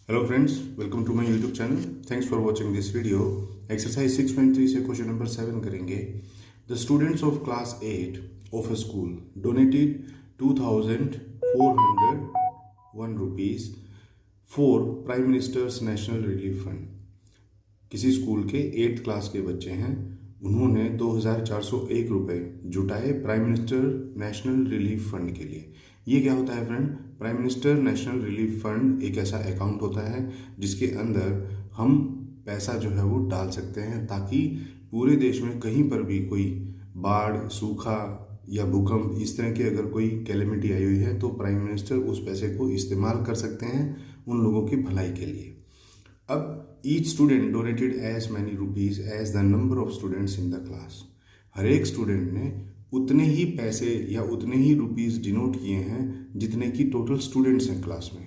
Hello friends, welcome to my YouTube channel. Thanks for watching this video. Exercise 6.3 से question number 7 करेंगे. The students of class 8 of a school donated 2,401 rupees for Prime Minister's National Relief Fund. किसी school के 8th class के बच्चे हैं, उन्होंने 2,401 रुपये जुटाए prime minister national relief fund के लिए. ये क्या होता है friend? Prime minister national relief fund एक ऐसा अकाउंट होता है जिसके अंदर हम पैसा जो है वो डाल सकते हैं ताकि पूरे देश में कहीं पर भी कोई बाढ़, सूखा या भूकंप इस तरह की अगर कोई कैलेमिटी आई हुई है तो प्राइम मिनिस्टर उस पैसे को इस्तेमाल कर सकते हैं उन लोगों की भलाई के लिए. अब each student donated as many rupees as the number of students in the class. हर एक स्टूडेंट ने उतने ही पैसे या उतने ही रुपीस डिनोट किए हैं जितने की टोटल स्टूडेंट्स हैं क्लास में.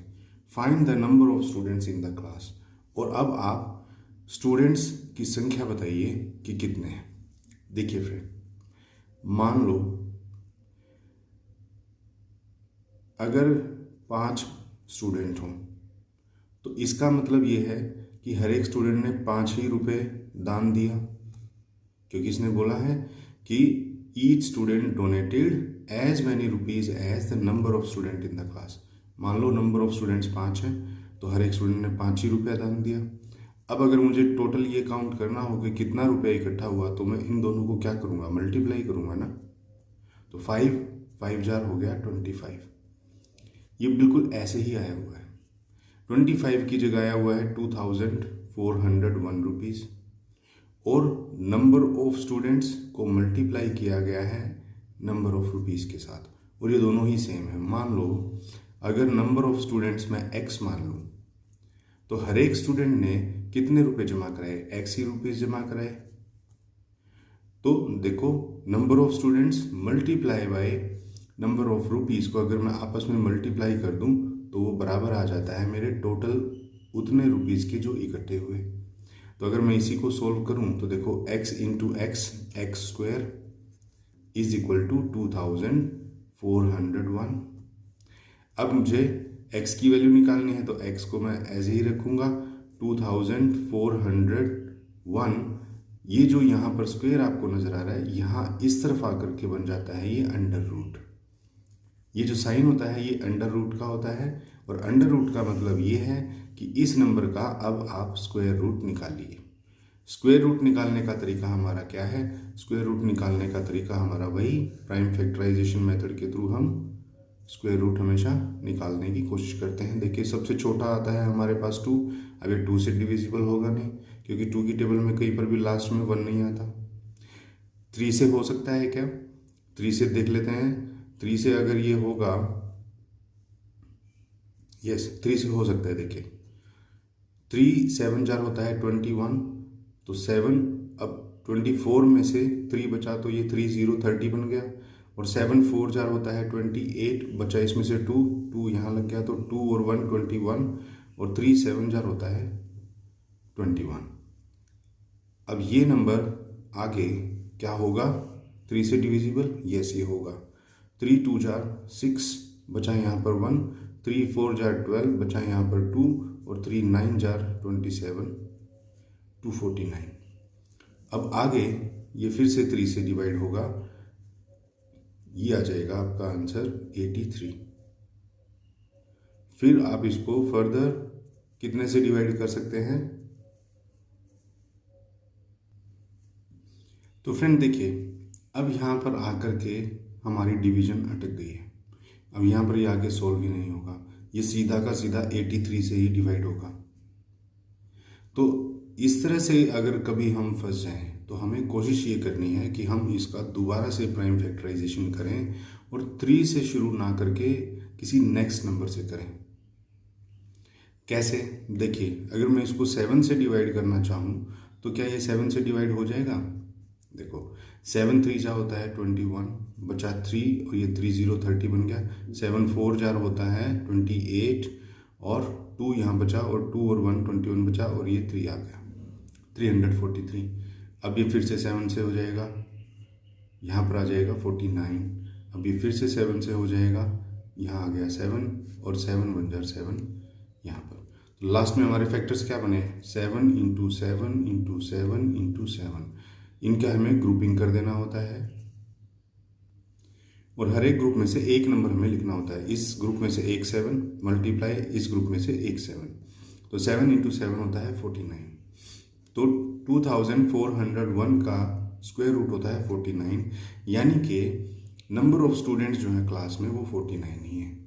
Find the number of students in the class. और अब आप स्टूडेंट्स की संख्या बताइए कि कितने हैं. देखिए फ्रेंड, मान लो अगर 5 स्टूडेंट हों तो इसका मतलब ये है कि हर एक स्टूडेंट ने 5 ही रुपये दान दिया, क्योंकि इसने बोला है कि each student donated as many rupees as the number of student in the class. मान लो नंबर ऑफ स्टूडेंट्स 5 हैं तो हर एक स्टूडेंट ने 5 ही रुपया दान दिया. अब अगर मुझे टोटल ये काउंट करना हो कि कितना रुपया इकट्ठा हुआ तो मैं इन दोनों को क्या करूँगा, मल्टीप्लाई करूँगा ना. तो 5 जार हो गया 25. ये बिल्कुल ऐसे ही आया हुआ है. 25 की जगह आया हुआ है 2,401 रुपीज़ और नंबर ऑफ स्टूडेंट्स को मल्टीप्लाई किया गया है नंबर ऑफ रुपीज़ के साथ और ये दोनों ही सेम है. मान लो अगर नंबर ऑफ स्टूडेंट्स मैं x मान लूँ तो हर एक स्टूडेंट ने कितने रुपए जमा कराए? x ही रुपीज़ जमा कराए. तो देखो, number of students multiply by number of rupees को अगर मैं आपस में मल्टीप्लाई कर दूं तो वो बराबर आ जाता है मेरे टोटल उतने रुपीज़ के जो इकट्ठे हुए. तो अगर मैं इसी को सोल्व करूं तो देखो x into x, x square is equal to 2,401. अब मुझे x की वैल्यू निकालनी है तो x को मैं ऐसे ही रखूंगा 2,401. ये जो यहाँ पर स्क्वायर आपको नज़र आ रहा है यहाँ इस तरफ आकर के बन जाता है ये अंडर रूट. ये जो साइन होता है ये अंडर रूट का होता है और अंडर रूट का मतलब ये है कि इस नंबर का अब आप स्क्वायर रूट निकालिए. स्क्वायर रूट निकालने का तरीका हमारा क्या है? स्क्वायर रूट निकालने का तरीका हमारा वही प्राइम फैक्टराइजेशन मेथड के थ्रू हम स्क्वायर रूट हमेशा निकालने की कोशिश करते हैं. देखिए, सबसे छोटा आता है हमारे पास 2. अब ये 2 से डिविजिबल होगा नहीं क्योंकि 2 की टेबल में कहीं पर भी लास्ट में 1 नहीं आता. 3 से हो सकता है क्या? 3 से देख लेते हैं. 3 से अगर ये होगा, यस 3 से हो सकता है. देखिए 3 7 जार होता है 21, तो 7 अब 24 में से 3 बचा तो ये 3 0 30 बन गया. और 7 4 जार होता है 28, बचा इसमें से 2 यहाँ लग गया तो 2 और 1 21 और 3 7 जार होता है 21. अब ये नंबर आगे क्या होगा? 3 से डिविजिबल, यस ये होगा. 3 2 जार 6, बचा यहाँ पर 1, 3 4 जार 12, बचा यहाँ पर 2 और 3 9 जार 27, 249. अब आगे ये फिर से 3 से डिवाइड होगा, ये आ जाएगा आपका आंसर 83. फिर आप इसको फर्दर कितने से डिवाइड कर सकते हैं? तो फ्रेंड देखिए, अब यहाँ पर आकर के हमारी डिवीजन अटक गई है. अब यहाँ पर ये आगे सॉल्व ही नहीं होगा, ये सीधा का सीधा 83 से ही डिवाइड होगा. तो इस तरह से अगर कभी हम फंस जाएं तो हमें कोशिश ये करनी है कि हम इसका दोबारा से प्राइम फैक्टराइजेशन करें और 3 से शुरू ना करके किसी नेक्स्ट नंबर से करें. कैसे? देखिए, अगर मैं इसको 7 से डिवाइड करना चाहूँ तो क्या ये 7 से डिवाइड हो जाएगा? देखो 7 3 जा होता है 21, बचा 3 और ये 3 0 30 बन गया. 7 4 जार होता है 28 और 2 यहाँ बचा और 2 और 1 21 बचा और ये 3 आ गया 343. अब ये फिर से 7 से हो जाएगा, यहाँ पर आ जाएगा 49. अब ये फिर से 7 से हो जाएगा, यहाँ आ गया 7 और 7 1 जार 7 यहाँ पर. तो लास्ट में हमारे फैक्टर्स क्या बने, 7 इंटू 7 इंटू 7 इंटू 7, इनका हमें ग्रुपिंग कर देना होता है और हर एक ग्रुप में से एक नंबर हमें लिखना होता है। इस ग्रुप में से एक 7 मल्टीप्लाई इस ग्रुप में से एक 7, तो 7 इंटू 7 होता है 49। तो 2401 का स्क्वायर रूट होता है 49, यानी कि नंबर ऑफ स्टूडेंट्स जो हैं क्लास में वो 49 ही है।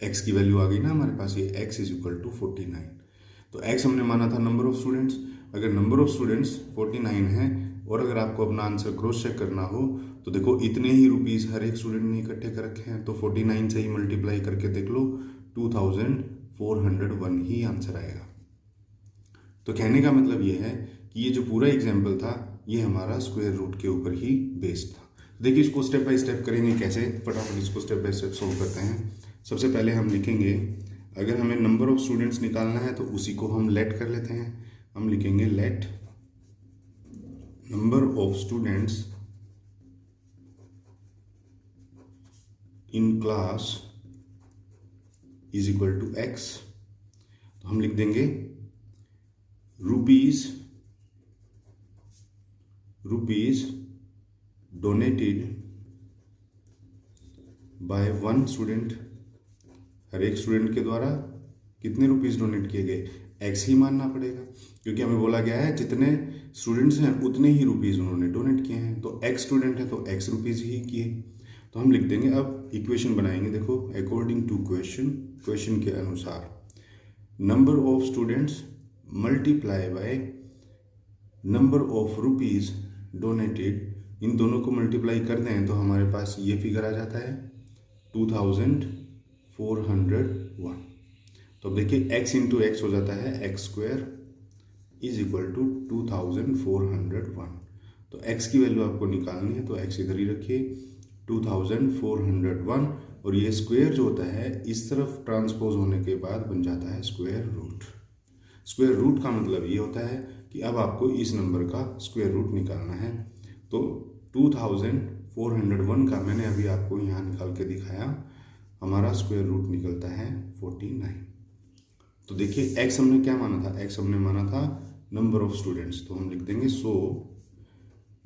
एक्स की वैल्यू आ गई ना हमारे पास, ये एक्स इज इक्वल टू 49। तो एक्स हमने माना था नंबर ऑफ स्टूडेंट्स। अगर नंबर ऑफ स्टूडेंट्स 49 है और अगर आपको अपना आंसर क्रॉस चेक करना हो तो देखो इतने ही रुपीस हर एक स्टूडेंट ने इकट्ठे कर रखे हैं, तो 49 से ही मल्टीप्लाई करके देख लो, 2401 ही आंसर आएगा। तो कहने का मतलब ये है कि ये जो पूरा एग्जाम्पल था ये हमारा स्क्वायर रूट के ऊपर ही बेस्ड था। देखिए इसको स्टेप बाय स्टेप करेंगे कैसे, फटाफट इसको स्टेप बाय स्टेप सोल्व करते हैं। सबसे पहले हम लिखेंगे, अगर हमें नंबर ऑफ स्टूडेंट्स निकालना है तो उसी को हम लेट कर लेते हैं। हम लिखेंगे let number of students in class is equal to x. तो हम लिख देंगे rupees donated by one student. हर एक स्टूडेंट के द्वारा कितने रुपीस डोनेट किए गए, एक्स ही मानना पड़ेगा क्योंकि हमें बोला गया है जितने स्टूडेंट्स हैं उतने ही रुपीस उन्होंने डोनेट किए हैं। तो एक्स स्टूडेंट है तो एक्स रुपीस ही किए। तो हम लिख देंगे, अब इक्वेशन बनाएंगे। देखो अकॉर्डिंग टू क्वेश्चन के अनुसार number of students multiply by number of rupees donated, इन दोनों को मल्टीप्लाई कर दें तो हमारे पास ये फिगर आ जाता है 2401। तो अब देखिए x इंटू एक्स हो जाता है x square is equal to 2401। तो x की वैल्यू आपको निकालनी है तो x इधर ही रखिए 2401, और ये स्क्वायर जो होता है इस तरफ ट्रांसपोज होने के बाद बन जाता है स्क्वायर रूट। स्क्वायर रूट का मतलब ये होता है कि अब आपको इस नंबर का स्क्वायर रूट निकालना है। तो 2401 का मैंने अभी आपको यहाँ निकाल के दिखाया, हमारा स्क्वायर रूट निकलता है 49। तो देखिए एक्स हमने क्या माना था, एक्स हमने माना था नंबर ऑफ स्टूडेंट्स। तो हम लिख देंगे so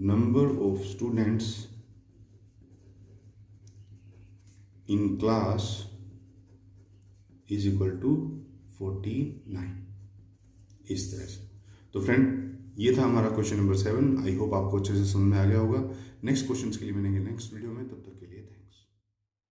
number of students in class is equal to 49, इस तरह से। तो फ्रेंड ये था हमारा क्वेश्चन नंबर 7। आई होप आपको अच्छे से समझ में आ गया होगा। नेक्स्ट क्वेश्चन के लिए मिलेंगे नेक्स्ट वीडियो में, तब तक के लिए